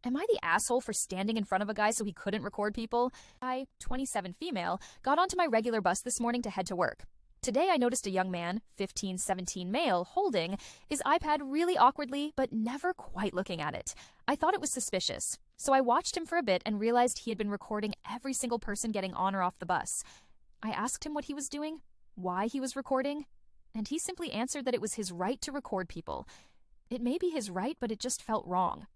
Am I the asshole for standing in front of a guy so he couldn't record people? I, 27 female, got onto my regular bus this morning to head to work. Today I noticed a young man, 15, 17 male, holding his iPad really awkwardly but never quite looking at it. I thought it was suspicious, so I watched him for a bit and realized he had been recording every single person getting on or off the bus. I asked him what he was doing, why he was recording, and he simply answered that it was his right to record people. It may be his right, but it just felt wrong.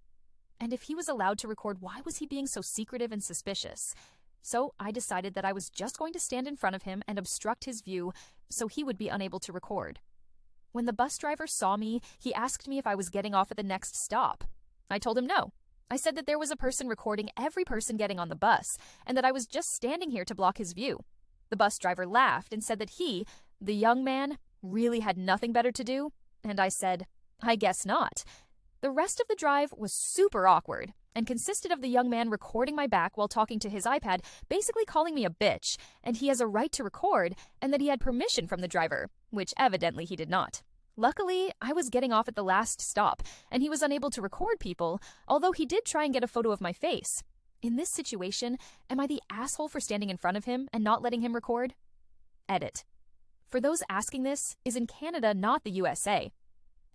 And if he was allowed to record, why was he being so secretive and suspicious? So I decided that I was just going to stand in front of him and obstruct his view so he would be unable to record. When the bus driver saw me, he asked me if I was getting off at the next stop. I told him no. I said that there was a person recording every person getting on the bus and that I was just standing here to block his view. The bus driver laughed and said that he, the young man, really had nothing better to do, and I said, I guess not. The rest of the drive was super awkward and consisted of the young man recording my back while talking to his iPad, basically calling me a bitch, and he has a right to record, and that he had permission from the driver, which evidently he did not. Luckily, I was getting off at the last stop, and he was unable to record people, although he did try and get a photo of my face. In this situation, am I the asshole for standing in front of him and not letting him record? Edit. For those asking, this is in Canada, not the USA.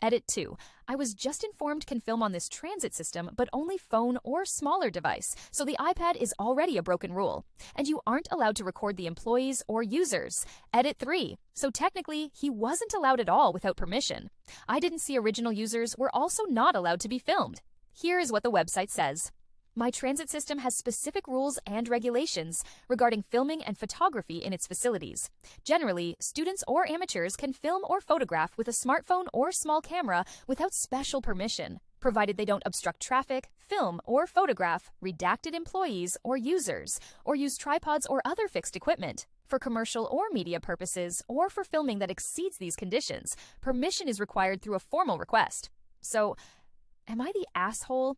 Edit 2. I was just informed can film on this transit system, but only phone or smaller device, so the iPad is already a broken rule. And you aren't allowed to record the employees or users. Edit 3. So technically, he wasn't allowed at all without permission. I didn't see original users were also not allowed to be filmed. Here is what the website says. My transit system has specific rules and regulations regarding filming and photography in its facilities. Generally, students or amateurs can film or photograph with a smartphone or small camera without special permission, provided they don't obstruct traffic, film or photograph redacted employees or users, or use tripods or other fixed equipment. For commercial or media purposes, or for filming that exceeds these conditions, permission is required through a formal request. So, am I the asshole